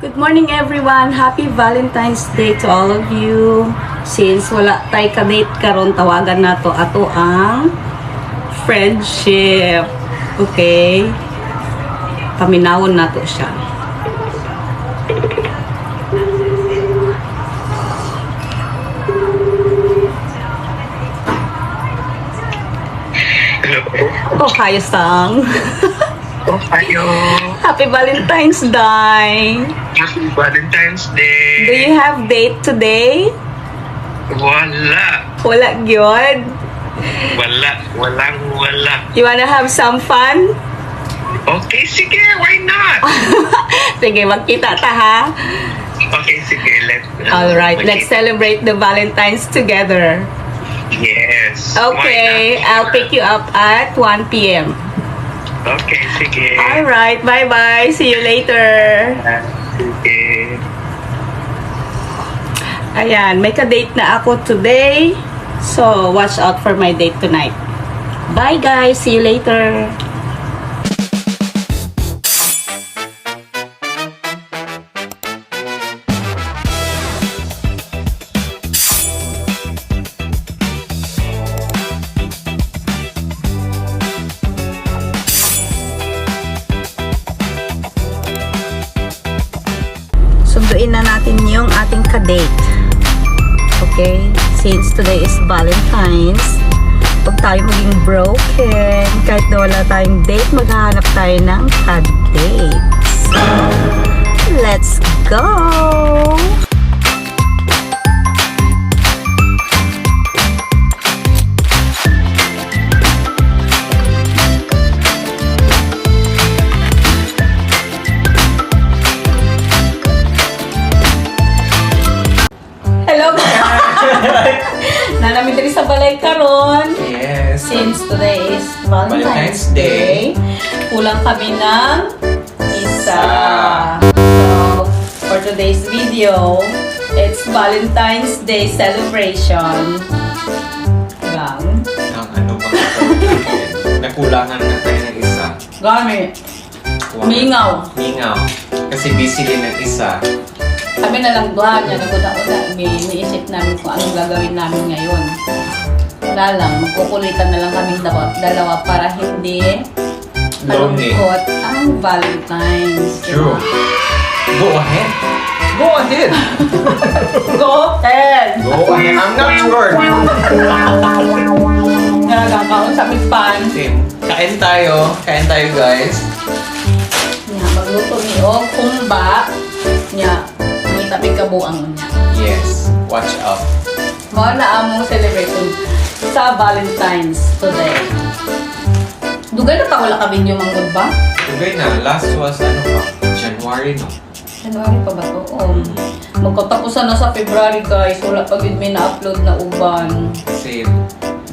Good morning everyone! Happy Valentine's Day to all of you. Since wala tayo ka-date karon, tawagan nato ato ang friendship. Okay? Paminawon nato siya. Hello. Oh, hayo sang. Ohio. Happy Valentine's Day! Happy Valentine's Day. Do you have date today? Wala. Wala gyud. Wala. You wanna have some fun? Okay, sige. Why not? Sige, magkita ta ha. Okay, sige. Alright, let's celebrate the Valentine's together. Yes. Okay, Why not? I'll pick you up at 1 p.m. Okay, sige. Alright, bye-bye. See you later. Sige. Ayan, may ka-date na ako today. So, watch out for my date tonight. Bye guys, see you later. Sunduin na natin yung ating ka-date. Okay? Since today is Valentine's, huwag tayo maging broken. Kahit na wala tayong date, maghahanap tayo ng ka-dates. Let's go! Hello guys! Nanami diri sa balay karon. Yes. Since today is Valentine's Day, kulang kami ng isa. So, for today's video, it's Valentine's Day celebration. Lang. Ang ano ba? Nakulangan na tayo ng isa. Gamit. Wow. Mingaw. Kasi busy din ng isa. Kami na lang doon, yan naguna-una, iniisip namin kung anong gagawin namin ngayon. Wala lang, magkukulitan na lang kaming dalawa para hindi Lonely. malungkot ang Valentine's. True. Go ahead. Go ahead. Go ahead! Go ahead. I'm not sure. Nagkakaon sa aming pan. Tim, kain tayo. Kain tayo, guys. Nga, magluto ni O, kumba. Nga, tapi kabuang niya. Yes. Watch out. Mga na among celebration sa Valentine's today. Dugay na pa wala kami yung manggod ba? Tugay na. Last was, ano pa? January, no? January pa ba to? Magkatapusan na sa February guys. Wala pa yun may na-upload na uban. Kasi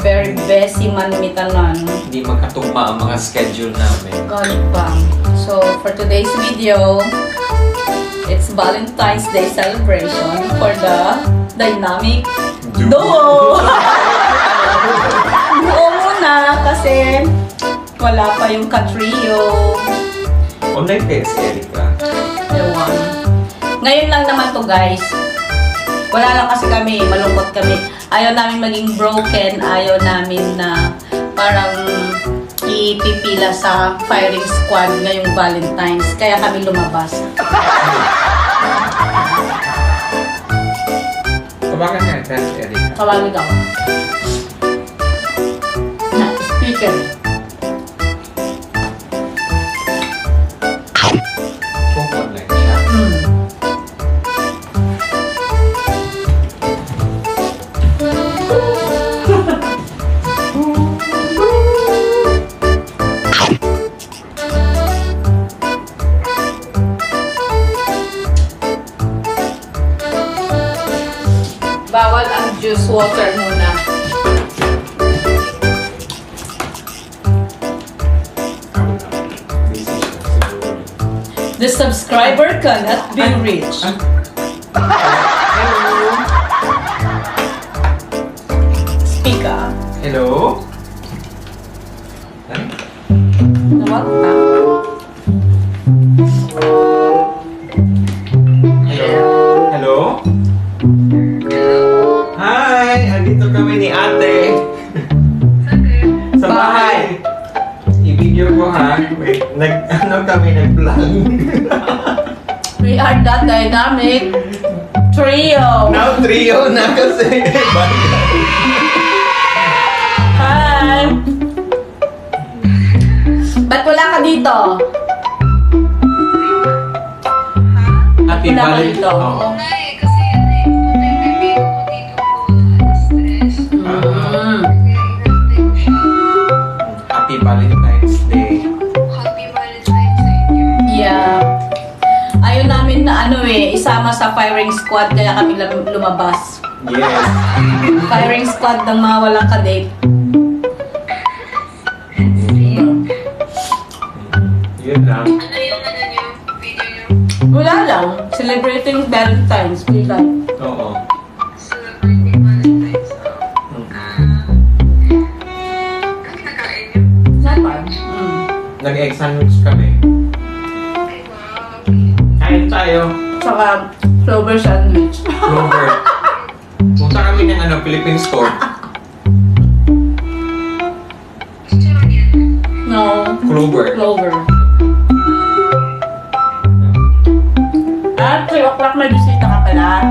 Very busy man mitanan. hindi magkatugma ang mga schedule namin. Galit pa. So, for today's video, it's Valentine's Day celebration for the dynamic duo. Duo muna kasi wala pa yung ka-trio. Online kayo si Erika. Ewan. Ngayon lang naman to guys. Wala lang kasi kami, malungkot kami. Ayaw namin maging broken, ayaw namin na parang ipipila sa firing squad ngayong Valentine's. Kaya kami lumabas. Tawagan nga ito si Erika. Tawagin ako. Na, speaker. Kung online siya. Bawal ang juice water muna. Busy siya siguro. The subscriber cannot be reached. Speak up. Hello? Ay, Nawag ka. kami nag-plan. We are that dynamic trio. Now, trio na kasi. Hi! Ba't wala ka dito? Happy Wala ka Valentine. dito. Oo. Kasi pupunta yung baby ko dito po, stress. Nag-iinantay ko siya. Happy Valentine's Day. Happy Valentine's Day. Yeah. Ayaw namin na isama sa firing squad kaya kami lumabas. Yes. Firing squad ng mga walang ka-date. Yun lang. Ano yung niyo? Video niyo? Wala lang. Celebrating Valentine's. We like. Oo. Celebrating Valentine's. Ano nakain niyo? Naman. Nag-egg sandwich kami. Ay, wow. Kain tayo. Tsaka clover sandwich. Clover. Punta kami ng Philippine store. Chicharon yan. No. Clover. Clover. At 3 o'clock may bisita ka pala.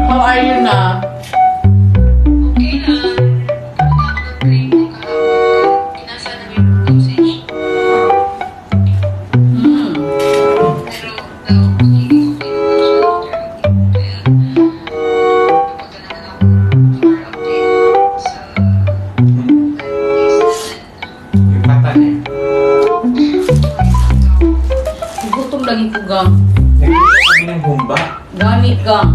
How are you na? Okay lang. Punta ako ng train ko kahapon. Inasa namin yung dosage. Pero daw, magiging okay naman siya. Kaya, pupunta naman ako for update sa Yung patan eh. Gutom lagi ko gang. Nagpunta kami ng humba. Gani gang.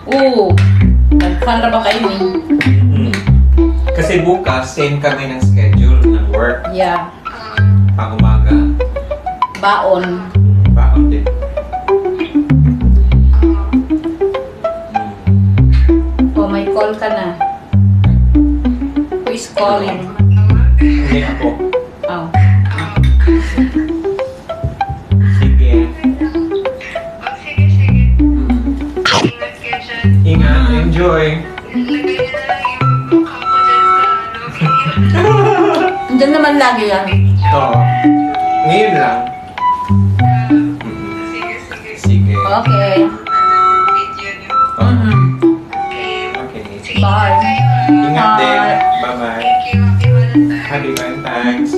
Oo. Nagfan ba kayo eh? Kasi bukas, same kami ng schedule ng work. Yeah. Pang umaga. Baon. Baon din. Oh, may call ka na. Who is calling? Hindi ako. Oh. Sige. sige. Ingat kayo dyan. Ingat. Enjoy. Lagay niyo na lang yung mukha ko dyan sa ano. Andyan naman lagi yan. Oo. Ngayon lang. Sige. Sige. Okay. Video niyo. Mhm. Okay. Okay. Sige, Bye. ingat kayo. Ingat din. Bye. Bye-bye. Thank you. Happy Valentine's. Happy Valentine's.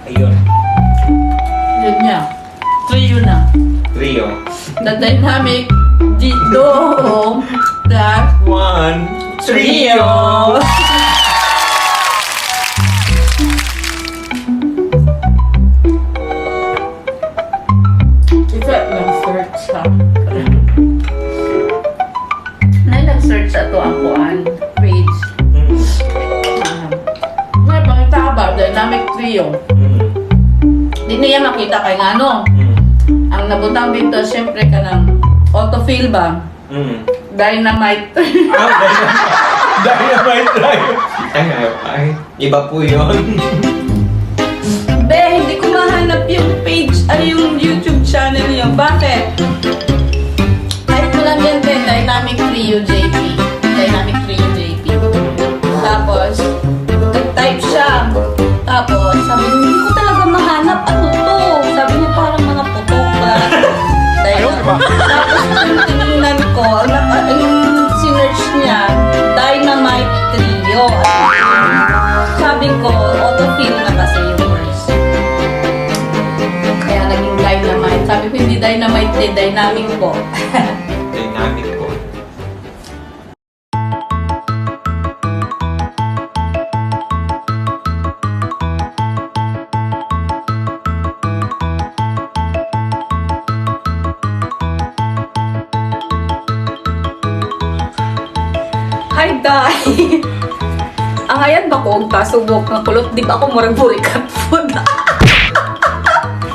Ayun. Yun niya. Trio na. Trio. The dynamic dito. Plus 1, trio. Ito nag-search ha. Nag-search sa ito ang kuan page. May pangita ka ba? Dynamic trio. Di niya makita kay nga ano. Ang nabutang dito, syempre ka ng autofill ba? Dynamite. Dynamite drive. Ay, iba po yun. Be, hindi ko mahanap yung page, yung YouTube channel niyo. Bakit? Type mo lang yan, be, Dynamic Trio JP. Dynamic Trio JP. Tapos, nag-type siya. Tapos, sabi niya, hindi ko talaga mahanap. Ano to? Sabi niya, parang mga putok ba? Tapos, tinignan ko, yung sinerch niya, Dynamite Trio. Sabi ko, autofill na kasi yung words. Kaya naging dynamite. Sabi ko, hindi dynamite eh, dynamic po. Dynamic po. Hi, Day! Ang ayan ba ko, kasubok ng kulot, di ba ako murag burikat food?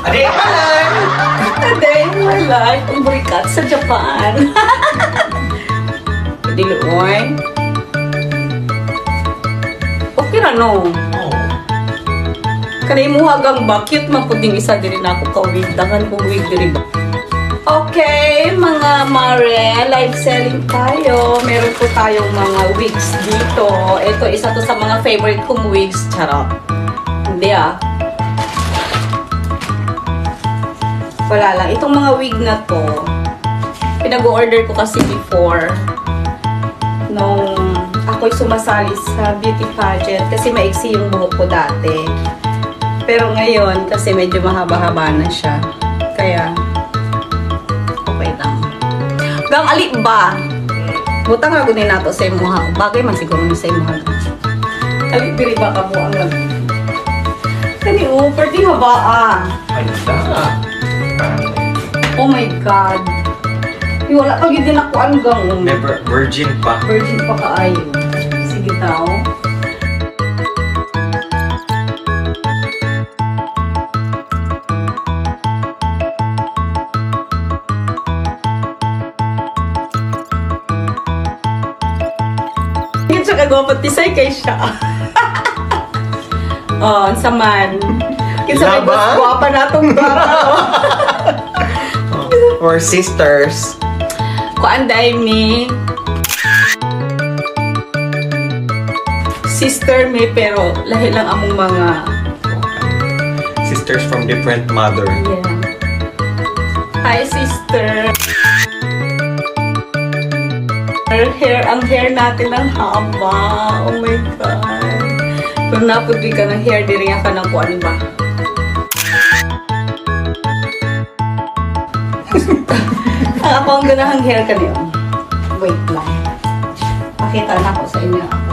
Adi, kalan! A day in my life, ang burikat sa Japan. Diluoy. Okay na, no? Oh. Kanay mo hagang ba? Cute man po ding isa din ako ka-wig. Dakan kong wig din ba? Okay, mga mare, live selling tayo. Meron po tayong mga wigs dito. Ito, isa to sa mga favorite kong wigs. Charot. Hindi ah. Wala lang. Itong mga wig na to, pinag-order ko kasi before nung ako'y sumasali sa beauty pageant kasi maiksi yung buhok ko dati. Pero ngayon, kasi medyo mahaba-haba na siya. Kaya, okay lang. Gang ali ba? Butang ako din nato sa imuha. Bagay man siguro ni sa imuha. Ali, diri ba ka buang lang? Kani, pwede haba ah. Oh my God. Wala pa gid din ako hanggang Never, virgin pa. virgin pa kaayo. Sige daw. Hindi siya kagwapat tisay kay siya. Oh, ang saman. Kinsa may Laban? gwapa na itong bata. Or sisters. Kuanday mi sister mi pero lahi lang among mga Sisters from different mother. yeah. Hi sister. Ang hair natin ang haba. Oh my God. Kung napudi ka ng hair, diri nga ka ng kuan ba? Ang ako ang ganahang hair ka niyo. Wait lang. Pakita na ko sa inyo ako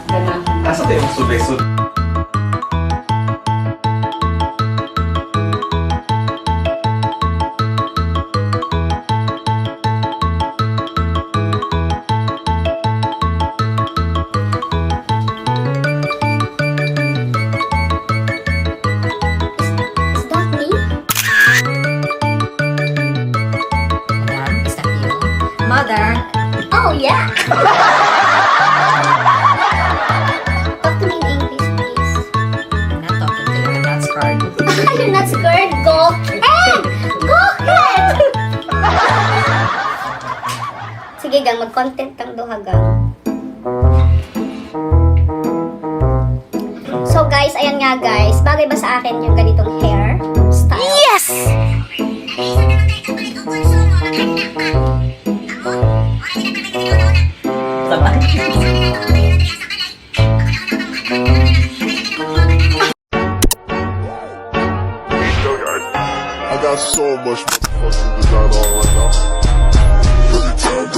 ganahan. Asa tayo sube-sube? Is that me? Madam, is that you? Mother? Oh, yeah! Talk to me in English, please. I'm not talking to you. I'm not scared. You're not scared? Go ahead! Go ahead! Sige, gang. Mag-content kang duha, gang. So, guys, ayan nga, guys. Bagay ba sa akin yung ganitong hair style? Yes! I got so much motherfucking design on right now. Really tired.